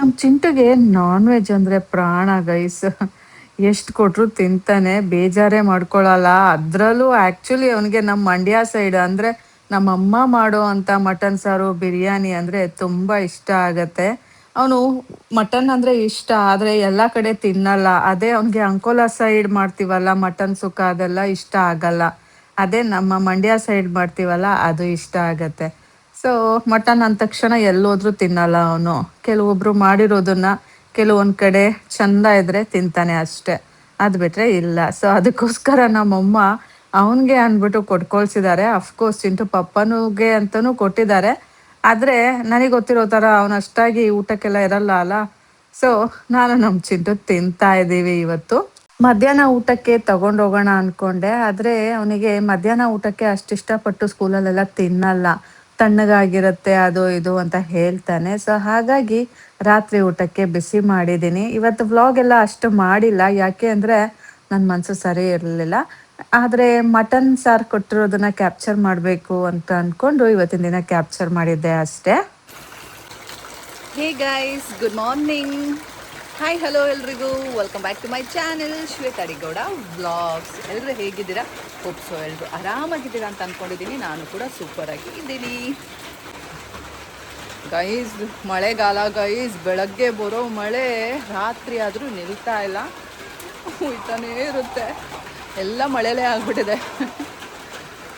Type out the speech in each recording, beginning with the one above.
ನಮ್ಮ ಚಿಂಟುಗೆ non veg ಅಂದರೆ ಪ್ರಾಣ ಗೈಸ್. ಎಷ್ಟು ಕೊಟ್ಟರು ತಿಂತಾನೆ, ಬೇಜಾರೇ ಮಾಡ್ಕೊಳ್ಳಲ್ಲ. ಅದರಲ್ಲೂ ಆ್ಯಕ್ಚುಲಿ ಅವನಿಗೆ ನಮ್ಮ ಮಂಡ್ಯ ಸೈಡ್ ಅಂದರೆ ನಮ್ಮಮ್ಮ ಮಾಡೋ ಅಂಥ ಮಟನ್ ಸಾರು ಬಿರಿಯಾನಿ ಅಂದರೆ ತುಂಬ ಇಷ್ಟ ಆಗತ್ತೆ. ಅವನು ಮಟನ್ ಅಂದರೆ ಇಷ್ಟ, ಆದರೆ ಎಲ್ಲ ಕಡೆ ತಿನ್ನಲ್ಲ. ಅದೇ ಅವನಿಗೆ ಅಂಕೋಲಾ ಸೈಡ್ ಮಾಡ್ತೀವಲ್ಲ ಮಟನ್ ಸುಕ್ಕ, ಅದೆಲ್ಲ ಇಷ್ಟ ಆಗಲ್ಲ. ಅದೇ ನಮ್ಮ ಮಂಡ್ಯ ಸೈಡ್ ಮಾಡ್ತೀವಲ್ಲ ಅದು ಇಷ್ಟ ಆಗತ್ತೆ. ಸೊ ಮಟನ್ ಅಂದ ತಕ್ಷಣ ಎಲ್ಲೋದ್ರೂ ತಿನ್ನಲ್ಲ ಅವನು. ಕೆಲವೊಬ್ರು ಮಾಡಿರೋದನ್ನ ಕೆಲವೊಂದು ಕಡೆ ಚಂದ ಇದ್ರೆ ತಿಂತಾನೆ ಅಷ್ಟೆ. ಅದು ಬಿಟ್ರೆ ಇಲ್ಲ. ಸೊ ಅದಕ್ಕೋಸ್ಕರ ನಮ್ಮಮ್ಮ ಅವನಿಗೆ ಅಂದ್ಬಿಟ್ಟು ಕೊಟ್ಕೊಳ್ಸಿದ್ದಾರೆ. ಅಫ್ಕೋರ್ಸ್ ಚಿಂಟು ಪಪ್ಪನಿಗೆ ಅಂತಲೂ ಕೊಟ್ಟಿದ್ದಾರೆ. ಆದರೆ ನನಗೆ ಗೊತ್ತಿರೋ ಥರ ಅವನಷ್ಟಾಗಿ ಊಟಕ್ಕೆಲ್ಲ ಇರಲ್ಲ ಅಲ್ಲ. ಸೊ ನಾನು ನಮ್ಮ ಚಿಂಟು ತಿಂತಾ ಇದ್ದೀವಿ ಇವತ್ತು. ಮಧ್ಯಾಹ್ನ ಊಟಕ್ಕೆ ತಗೊಂಡೋಗೋಣ ಅನ್ಕೊಂಡೆ, ಆದರೆ ಅವನಿಗೆ ಮಧ್ಯಾಹ್ನ ಊಟಕ್ಕೆ ಅಷ್ಟು ಇಷ್ಟಪಟ್ಟು ಸ್ಕೂಲಲ್ಲೆಲ್ಲ ತಿನ್ನಲ್ಲ. ತಣ್ಣಗಾಗಿರುತ್ತೆ ಅದು ಇದು ಅಂತ ಹೇಳ್ತಾನೆ. ಸೊ ಹಾಗಾಗಿ ರಾತ್ರಿ ಊಟಕ್ಕೆ ಬಿಸಿ ಮಾಡಿದ್ದೀನಿ. ಇವತ್ತು ವ್ಲಾಗ್ ಎಲ್ಲ ಅಷ್ಟು ಮಾಡಿಲ್ಲ, ಯಾಕೆ ಅಂದರೆ ನನ್ನ ಮನಸ್ಸು ಸರಿ ಇರಲಿಲ್ಲ. ಆದರೆ ಮಟನ್ ಸಾರು ಕೊಟ್ಟಿರೋದನ್ನ ಕ್ಯಾಪ್ಚರ್ ಮಾಡಬೇಕು ಅಂತ ಅಂದ್ಕೊಂಡು ಇವತ್ತಿನ ದಿನ ಕ್ಯಾಪ್ಚರ್ ಮಾಡಿದ್ದೆ ಅಷ್ಟೇ. Hey guys, good morning. Hi hello ಎಲ್ರಿಗೂ, welcome back to my channel Shweta D Gowda vlogs. ಎಲ್ಲರೂ ಹೇಗಿದ್ದೀರಾ? ಹೋಪ್ಸೋ ಎಲ್ಲರೂ ಆರಾಮಾಗಿದ್ದೀರಾ ಅಂತ ಅಂದ್ಕೊಂಡಿದ್ದೀನಿ. ನಾನು ಕೂಡ ಸೂಪರಾಗಿ ಇದ್ದೀನಿ ಗೈಸ್. ಮಳೆಗಾಲ ಗೈಸ್, ಬೆಳಗ್ಗೆ ಬರೋ ಮಳೆ ರಾತ್ರಿ ಆದರೂ ನಿಲ್ತಾ ಇಲ್ಲ, ಹೋಯ್ತಾನೇ ಇರುತ್ತೆ. ಎಲ್ಲ ಮಳೆಲೇ ಆಗಿಬಿಟ್ಟಿದೆ.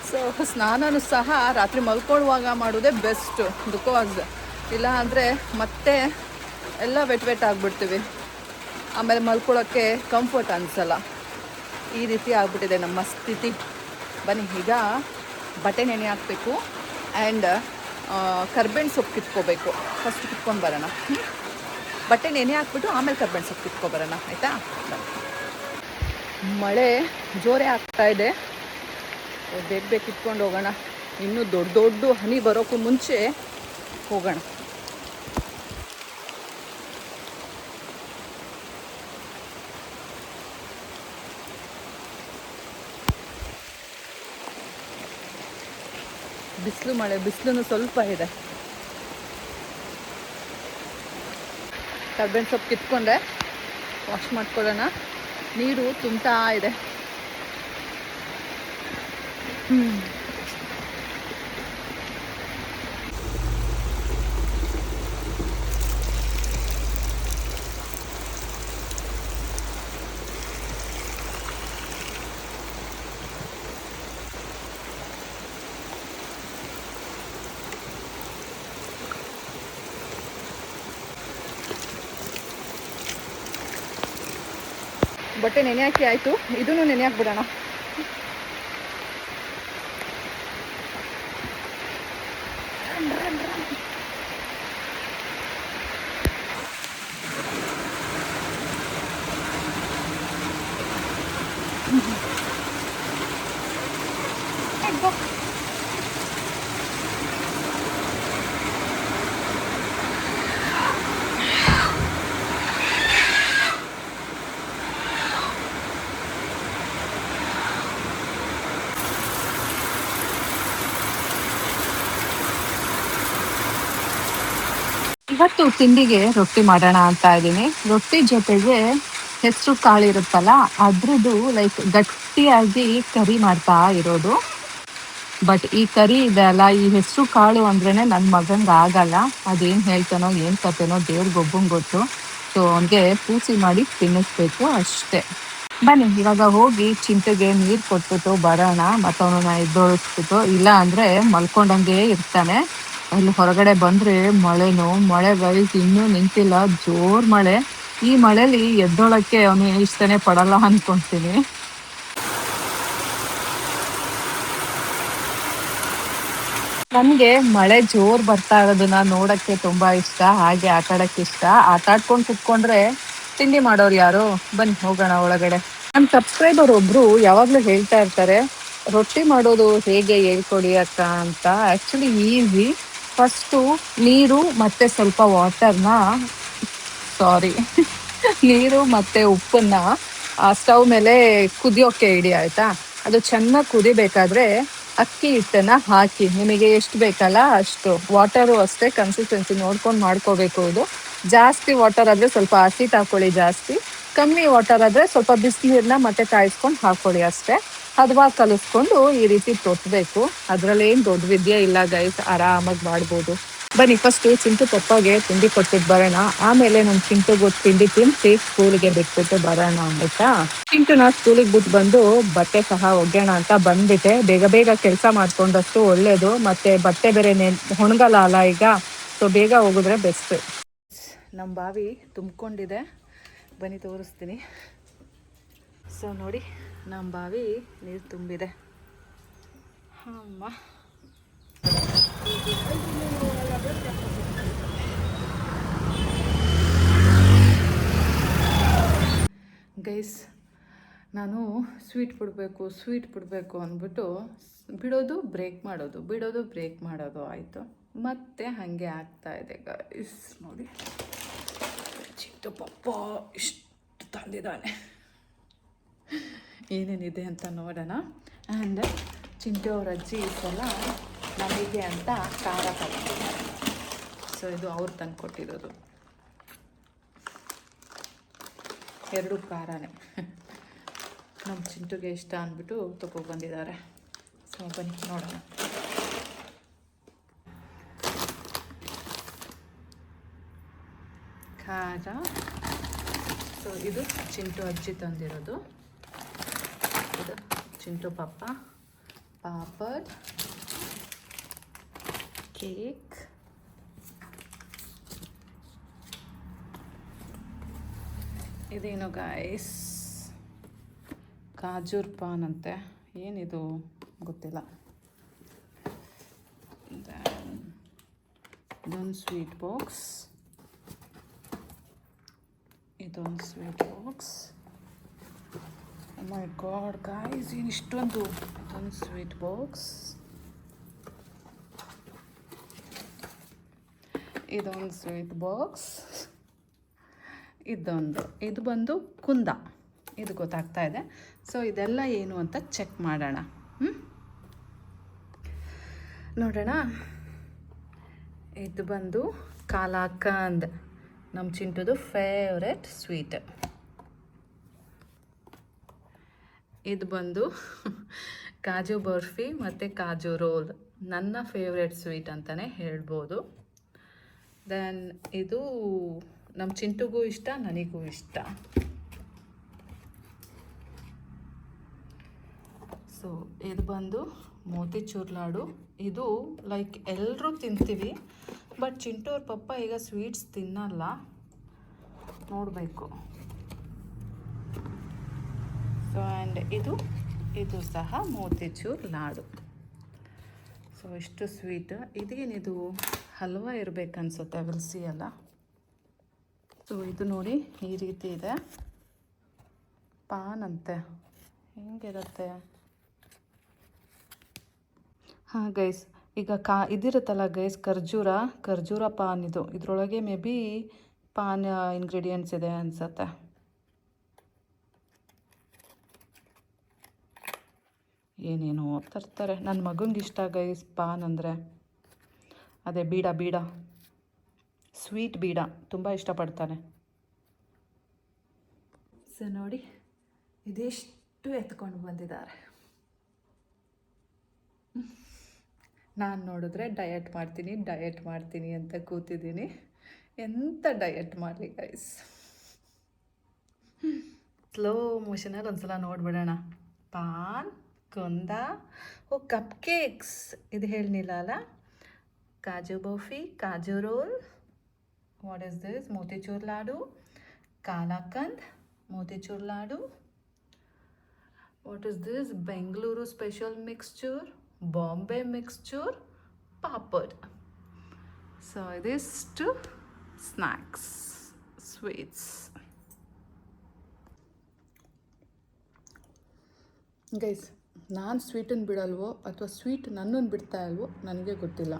ಸೊ ಸ್ನಾನನೂ ಸಹ ರಾತ್ರಿ ಮಲ್ಕೊಳ್ಳುವಾಗ ಮಾಡೋದೇ ಬೆಸ್ಟು, ಬಿಕಾಸ್ ಇಲ್ಲ ಅಂದರೆ ಮತ್ತೆ ಎಲ್ಲ ವೆಟ್ ಆಗಿಬಿಡ್ತೀವಿ, ಆಮೇಲೆ ಮಲ್ಕೊಳ್ಳೋಕ್ಕೆ ಕಂಫರ್ಟ್ ಅನಿಸಲ್ಲ. ಈ ರೀತಿ ಆಗಿಬಿಟ್ಟಿದೆ ನಮ್ಮ ಸ್ಥಿತಿ. ಬನ್ನಿ ಈಗ ಬಟ್ಟೆ ನೆನೆ ಹಾಕಬೇಕು ಆ್ಯಂಡ್ ಕರ್ಬೇವಿನ ಸೊಪ್ಪು ಕಿತ್ಕೋಬೇಕು. ಫಸ್ಟ್ ಕಿತ್ಕೊಂಡು ಬರೋಣ. ಬಟ್ಟೆ ನೆನೆ ಹಾಕ್ಬಿಟ್ಟು ಆಮೇಲೆ ಕರ್ಬೇವಿನ ಸೊಪ್ಪು ಕಿತ್ಕೊಬರೋಣ, ಆಯಿತಾ? ಮಳೆ ಜೋರೇ ಆಗ್ತಾಯಿದೆ, ಬೇಗ ಕಿತ್ಕೊಂಡು ಹೋಗೋಣ. ಇನ್ನೂ ದೊಡ್ಡ ದೊಡ್ಡ ಹನಿ ಬರೋಕ್ಕೂ ಮುಂಚೆ ಹೋಗೋಣ. ಬಿಸಿಲು ಮಳೆ, ಬಿಸಿಲು ಸ್ವಲ್ಪ ಇದೆ. ಕರ್ಬೇವಿನ ಸೊಪ್ಪು ಕಿತ್ಕೊಂಡೆ ವಾಶ್ ಮಾಡ್ಕೊಳ್ಳೋಣ. ನೀರು ತುಂಬ್ತಾ ಇದೆ. ಬಟ್ಟೆ ನೆನೆ ಹಾಕಿ ಆಯಿತು, ಇದನ್ನು ನೆನೆ ಹಾಕ್ಬಿಡೋಣ. ಇವತ್ತು ತಿಂಡಿಗೆ ರೊಟ್ಟಿ ಮಾಡೋಣ ಅಂತ ಇದ್ದೀನಿ. ರೊಟ್ಟಿ ಜೊತೆಗೆ ಹೆಸರು ಕಾಳು ಇರುತ್ತಲ್ಲ, ಅದ್ರದ್ದು ಲೈಕ್ ಗಟ್ಟಿಯಾಗಿ ಕರಿ ಮಾಡ್ತಾ ಇರೋದು. ಬಟ್ ಈ ಕರಿ ಇದೆ ಅಲ್ಲ, ಈ ಹೆಸರು ಕಾಳು ಅಂದ್ರೇನೆ ನನ್ನ ಮಗಂಗೆ ಆಗಲ್ಲ. ಅದೇನು ಹೇಳ್ತಾನೋ ಏನು ಕತೆನೋ ದೇವ್ರಿಗೊಬ್ಬಂಗೆ ಗೊತ್ತು. ಸೊ ಅವನಿಗೆ ಪೂಸಿ ಮಾಡಿ ತಿನ್ನಿಸ್ಬೇಕು ಅಷ್ಟೇ. ಬನ್ನಿ ಇವಾಗ ಹೋಗಿ ಚಿಂಟೆಗೆ ನೀರು ಕೊಟ್ಬಿಟ್ಟು ಬರೋಣ. ಮತ್ತು ಅವನನ್ನ ಎದ್ದೋಳಿಸ್ಬಿಟ್ಟು, ಇಲ್ಲ ಅಂದರೆ ಮಲ್ಕೊಂಡಂಗೆ ಇರ್ತಾನೆ. ಅಲ್ಲಿ ಹೊರಗಡೆ ಬಂದರೆ ಮಳೆ ಗೈಸ್ ಇನ್ನೂ ನಿಂತಿಲ್ಲ, ಜೋರು ಮಳೆ. ಈ ಮಳೆಲಿ ಎದ್ದೋಳಕ್ಕೆ ಅವನು ಇಷ್ಟನೇ ಪಡಲ್ಲ ಅಂದ್ಕೊಳ್ತೀನಿ. ನನಗೆ ಮಳೆ ಜೋರು ಬರ್ತಾ ಇರೋದನ್ನ ನೋಡೋಕ್ಕೆ ತುಂಬ ಇಷ್ಟ, ಹಾಗೆ ಆಟ ಆಡೋಕ್ಕೆ ಇಷ್ಟ. ಆಟ ಆಡ್ಕೊಂಡು ಕುತ್ಕೊಂಡ್ರೆ ತಿಂಡಿ ಮಾಡೋರು ಯಾರು? ಬನ್ನಿ ಹೋಗೋಣ ಒಳಗಡೆ. ನನ್ನ ಸಬ್ಸ್ಕ್ರೈಬರ್ ಒಬ್ಬರು ಯಾವಾಗಲೂ ಹೇಳ್ತಾ ಇರ್ತಾರೆ, ರೊಟ್ಟಿ ಮಾಡೋದು ಹೇಗೆ ಹೇಳ್ಕೊಡಿ ಅಕ್ಕ ಅಂತ. Actually easy. ಫಸ್ಟು ನೀರು ಮತ್ತು ಸ್ವಲ್ಪ ವಾಟರ್ನ ನೀರು ಮತ್ತು ಉಪ್ಪನ್ನು ಸ್ಟವ್ ಮೇಲೆ ಕುದಿಯೋಕ್ಕೆ ಇಡಿ, ಆಯಿತಾ? ಅದು ಚೆನ್ನಾಗಿ ಕುದಿಬೇಕಾದ್ರೆ ಅಕ್ಕಿ ಹಿಟ್ಟನ್ನು ಹಾಕಿ, ನಿಮಗೆ ಎಷ್ಟು ಬೇಕಲ್ಲ ಅಷ್ಟು. ವಾಟರು ಅಷ್ಟೇ ಕನ್ಸಿಸ್ಟೆನ್ಸಿ ನೋಡ್ಕೊಂಡು ಮಾಡ್ಕೋಬೇಕು. ಇದು ಜಾಸ್ತಿ ವಾಟರ್ ಆದರೆ ಸ್ವಲ್ಪ ಹಸಿಟ್ಟು ಹಾಕ್ಕೊಳ್ಳಿ ಜಾಸ್ತಿ, ಕಮ್ಮಿ ವಾಟರ್ ಆದರೆ ಸ್ವಲ್ಪ ಬಿಸಿನೀರನ್ನ ಮತ್ತೆ ಕಾಯಿಸ್ಕೊಂಡು ಹಾಕ್ಕೊಳ್ಳಿ ಅಷ್ಟೇ. ಹದವಾಗಿ ಕಲಿಸ್ಕೊಂಡು ಈ ರೀತಿ ತೊಟ್ಟಬೇಕು. ಅದರಲ್ಲಿ ಏನು ದೊಡ್ಡ ವಿದ್ಯೆ ಇಲ್ಲ ಗೈಸ್, ಆರಾಮಾಗಿ ಮಾಡ್ಬೋದು. ಬನ್ನಿ ಫಸ್ಟು ಚಿಂಟು ಪಪ್ಪಗೆ ತಿಂಡಿ ಕೊಟ್ಬಿಟ್ಟು ಬರೋಣ, ಆಮೇಲೆ ನಮ್ಮ ಚಿಂಟುಗೂ ತಿಂಡಿ ತಿನ್ನಿಸಿ ಸ್ಕೂಲಿಗೆ ಬಿಟ್ಬಿಟ್ಟು ಬರೋಣ ಅಂದ್ಬಿಟ್ಟಾ. ಚಿಂಟುನ ಸ್ಕೂಲಿಗೆ ಬಿಟ್ಟು ಬಂದು ಬಟ್ಟೆ ಸಹ ಒಗ್ಯೋಣ ಅಂತ ಬಂದ್ಬಿಟ್ಟೆ. ಬೇಗ ಬೇಗ ಕೆಲಸ ಮಾಡ್ಕೊಂಡಷ್ಟು ಒಳ್ಳೇದು, ಮತ್ತೆ ಬಟ್ಟೆ ಬೇರೆ ಒಣಗಲ್ಲ ಅಲ್ಲ ಈಗ, ಸೊ ಬೇಗ ಹೋಗಿದ್ರೆ ಬೆಸ್ಟ್. ನಮ್ಮ ಬಾವಿ ತುಂಬಿಕೊಂಡಿದೆ, ಬನ್ನಿ ತೋರಿಸ್ತೀನಿ. ಸೊ ನೋಡಿ, ನಮ್ಮ ಬಾವಿ ನೀರು ತುಂಬಿದೆ. ಅಮ್ಮ ಗೈಸ್, ನಾನು ಸ್ವೀಟ್ ಬಿಡಬೇಕು ಅಂದ್ಬಿಟ್ಟು ಬಿಡೋದು ಬ್ರೇಕ್ ಮಾಡೋದು, ಬಿಡೋದು ಬ್ರೇಕ್ ಮಾಡೋದು ಆಯಿತು. ಮತ್ತೆ ಹಾಗೆ ಆಗ್ತಾಯಿದೆ ಗೈಸ್. ನೋಡಿ ಚಿಕ್ಕ ಪಪ್ಪ ಇಷ್ಟು ತಂದಿದ್ದಾನೆ, ಏನೇನಿದೆ ಅಂತ ನೋಡೋಣ. ಆ್ಯಂಡ್ ಚಿಂಟು ಅವ್ರ ಅಜ್ಜಿ ಈ ಸಲ ನಮಗೆ ಅಂತ ಖಾರ ತಗೊಂಡಿದ್ದಾರೆ. ಸೊ ಇದು ಅವ್ರು ತಂದು ಕೊಟ್ಟಿರೋದು, 2 ಖಾರನೇ ನಮ್ಮ ಚಿಂಟುಗೆ ಇಷ್ಟ ಅಂದ್ಬಿಟ್ಟು ತೊಗೊಬಂದಿದ್ದಾರೆ. ಸೊ ಬನ್ನಿ ನೋಡೋಣ. ಖಾರ. ಸೊ ಇದು ಚಿಂಟು ಅಜ್ಜಿ ತಂದಿರೋದು, ಇದು ಚಿಂಟು ಪಪ್ಪ, ಪಾಪಡ್, ಕೇಕ್, ಇದೇನು ಗೈಸ್ ಖಾಜೂರ್ ಪಾನ್ ಅಂತೆ, ಏನಿದು ಗೊತ್ತಿಲ್ಲ. ಇದೊಂದು ಸ್ವೀಟ್ ಬಾಕ್ಸ್, ಇದೊಂದು ಸ್ವೀಟ್ ಬಾಕ್ಸ್. ಮೈ ಗಾಡ್ ಗೈಸ್, ಏನು ಇಷ್ಟೊಂದು. ಇದೊಂದು ಸ್ವೀಟ್ ಬಾಕ್ಸ್, ಇದೊಂದು ಸ್ವೀಟ್ ಬಾಕ್ಸ್, ಇದು ಬಂದು ಕುಂದ, ಇದು ಗೊತ್ತಾಗ್ತಾ ಇದೆ. ಸೊ ಇದೆಲ್ಲ ಏನು ಅಂತ ಚೆಕ್ ಮಾಡೋಣ. ನೋಡೋಣ. ಇದು ಬಂದು ಕಾಲಾಕಂದ್, ನಮ್ಮ ಚಿಂಟುದು ಫೇವ್ರೆಟ್ ಸ್ವೀಟ್. ಇದು ಬಂದು ಕಾಜು ಬರ್ಫಿ ಮತ್ತು ಕಾಜು ರೋಲ್, ನನ್ನ ಫೇವ್ರೆಟ್ ಸ್ವೀಟ್ ಅಂತಲೇ ಹೇಳ್ಬೋದು. ದೆನ್ ಇದು ನಮ್ಮ ಚಿಂಟುಗೂ ಇಷ್ಟ, ನನಗೂ ಇಷ್ಟ. ಸೊ ಇದು ಬಂದು ಮೋತಿಚೂರ್ ಲಾಡು. ಇದು ಲೈಕ್ ಎಲ್ಲರೂ ತಿಂತೀವಿ, ಬಟ್ ಚಿಂಟು ಅವ್ರ ಪಪ್ಪ ಈಗ ಸ್ವೀಟ್ಸ್ ತಿನ್ನಲ್ಲ, ನೋಡಬೇಕು. ಸೊ ಆ್ಯಂಡ್ ಇದು ಸಹ ಮೋತಿಚೂರ್ ಲಾಡು. ಸೊ ಇಷ್ಟು ಸ್ವೀಟ್. ಇದೇನಿದು ಹಲ್ವಾ ಇರಬೇಕನ್ಸುತ್ತೆ, ವಿಲ್ಸಿ ಅಲ್ಲ. ಸೊ ಇದು ನೋಡಿ ಈ ರೀತಿ ಇದೆ, ಪಾನ್ ಅಂತೆ, ಹೆಂಗಿರುತ್ತೆ. ಹಾಂ ಗೈಸ್, ಈಗ ಇದಿರುತ್ತಲ್ಲ ಗೈಸ್, ಖರ್ಜೂರ ಪಾನ್. ಇದರೊಳಗೆ ಮೇ ಬಿ ಪಾನ್ ಇಂಗ್ರೀಡಿಯೆಂಟ್ಸ್ ಇದೆ ಅನಿಸುತ್ತೆ. ಏನೇನೋ ತರ್ತಾರೆ. ನನ್ನ ಮಗಂಗೆ ಇಷ್ಟ ಗೈಸ್ ಪಾನ್ ಅಂದರೆ, ಅದೇ ಬೀಡ ಸ್ವೀಟ್ ಬೀಡ ತುಂಬ ಇಷ್ಟಪಡ್ತಾನೆ. ಸೊ ನೋಡಿ, ಇದೆಷ್ಟು ಎತ್ಕೊಂಡು ಬಂದಿದ್ದಾರೆ. ನಾನು ನೋಡಿದ್ರೆ ಡಯಟ್ ಮಾಡ್ತೀನಿ ಅಂತ ಕೂತಿದ್ದೀನಿ. ಎಂಥ ಡಯಟ್ ಮಾಡಲಿ ಗೈಸ್. ಸ್ಲೋ ಮೋಷನಲ್ಲಿ ಒಂದು ಸಲ ನೋಡ್ಬಿಡೋಣ. ಪಾನ್, ಕುಂದ, ಕಪ್ ಕೇಕ್ಸ್, ಇದು ಹೇಳಿಲ್ಲ ಅಲ್ಲ. Kaju barfi, kaju roll, what is this, motichoor laddu, kalakand, motichoor laddu, what is this, Bengaluru special mixture, Bombay mixture, papad. So ಇದಿಷ್ಟು ಸ್ನ್ಯಾಕ್ಸ್, ಸ್ವೀಟ್ಸ್. ಗೈಸ್, ನಾನು ಸ್ವೀಟನ್ನು ಬಿಡಲ್ವೋ ಅಥವಾ ಸ್ವೀಟ್ ನನ್ನನ್ನು ಬಿಡ್ತಾ ಇಲ್ವೋ ನನಗೆ ಗೊತ್ತಿಲ್ಲ.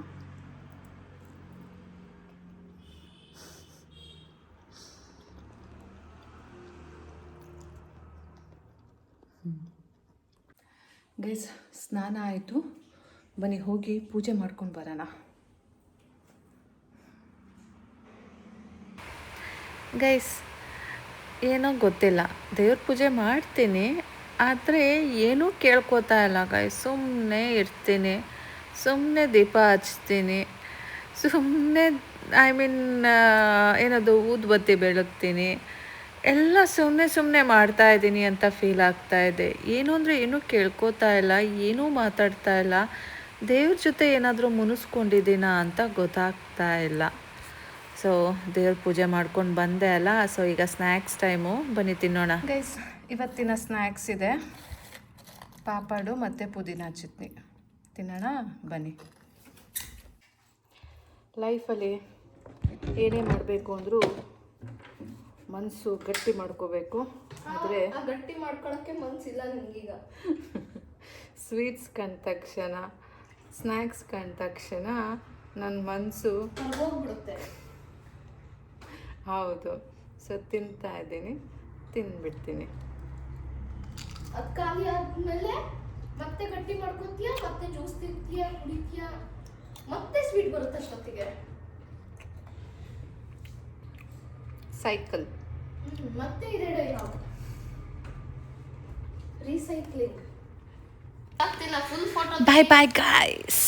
ಗೈಸ್, ಸ್ನಾನ ಆಯಿತು, ಬನ್ನಿ ಹೋಗಿ ಪೂಜೆ ಮಾಡ್ಕೊಂಡು ಬರೋಣ. ಗೈಸ್ ಏನೋ ಗೊತ್ತಿಲ್ಲ, ದೇವ್ರ ಪೂಜೆ ಮಾಡ್ತೀನಿ ಆದರೆ ಏನೂ ಕೇಳ್ಕೊತಾ ಇಲ್ಲ ಗೈಸ್. ಸುಮ್ಮನೆ ಇರ್ತೀನಿ, ಸುಮ್ಮನೆ ದೀಪ ಹಚ್ತೀನಿ, ಸುಮ್ಮನೆ ಐ ಮೀನ್ ಏನದು ಊದುಬತ್ತಿ ಬೆಳಗ್ತೀನಿ, ಎಲ್ಲ ಸುಮ್ಮನೆ ಮಾಡ್ತಾಯಿದ್ದೀನಿ ಅಂತ ಫೀಲ್ ಆಗ್ತಾ ಇದೆ. ಏನು ಅಂದರೆ ಏನೂ ಕೇಳ್ಕೊತಾ ಇಲ್ಲ, ಏನೂ ಮಾತಾಡ್ತಾ ಇಲ್ಲ, ದೇವ್ರ ಜೊತೆ ಏನಾದರೂ ಮುನಿಸ್ಕೊಂಡಿದ್ದೀನಾ ಅಂತ ಗೊತ್ತಾಗ್ತಾ ಇಲ್ಲ. ಸೊ ದೇವ್ರ ಪೂಜೆ ಮಾಡ್ಕೊಂಡು ಬಂದೆ ಅಲ್ಲ, ಸೊ ಈಗ ಸ್ನ್ಯಾಕ್ಸ್ ಟೈಮು, ಬನ್ನಿ ತಿನ್ನೋಣ ಗೈಸ್. ಇವತ್ತಿನ ಸ್ನ್ಯಾಕ್ಸ್ ಇದೆ ಪಾಪಡು ಮತ್ತು ಪುದೀನ ಚಟ್ನಿ. ತಿನ್ನೋಣ ಬನ್ನಿ. ಲೈಫಲ್ಲಿ ಏನೇ ಮಾಡಬೇಕು ಅಂದರೂ ಮನಸ್ಸು ಗಟ್ಟಿ ಮಾಡ್ಕೋಬೇಕು. ಆದರೆ ಗಟ್ಟಿ ಮಾಡ್ಕೊಳಕ್ಕೆ ಮನ್ಸಿಲ್ಲ ನನಗೀಗ. ಸ್ವೀಟ್ಸ್ ಕಂಡ ತಕ್ಷಣ, ಸ್ನ್ಯಾಕ್ಸ್ ಕಂಡ ತಕ್ಷಣ ನನ್ನ ಮನಸ್ಸು ಹೋಗ್ಬಿಡುತ್ತೆ. ಹೌದು. ಸೊ ತಿಂತಾ ಇದ್ದೀನಿ, ತಿಂದ್ಬಿಡ್ತೀನಿ. ಅದು ಖಾಲಿ ಆದ್ಮೇಲೆ ಮತ್ತೆ ಗಟ್ಟಿ ಮಾಡ್ಕೊತೀಯ, ಮತ್ತೆ ಜ್ಯೂಸ್ ತಿಂತೀಯ, ಕುಡಿತೀಯ, ಮತ್ತೆ ಸ್ವೀಟ್ ಬರುತ್ತೆ ಅಷ್ಟೊತ್ತಿಗೆ. ಸೈಕಲ್. ಮತ್ತೆ ಇದೇ ಡೈಲಾಗ್. ರೀಸೈಕ್ಲಿಂಗ್ ಆಗ್ತಿಲ್ಲ. ಫುಲ್ ಫೋಟೋ ಬಾಯ್ ಬಾಯ್ ಗಾಯ್ಸ್.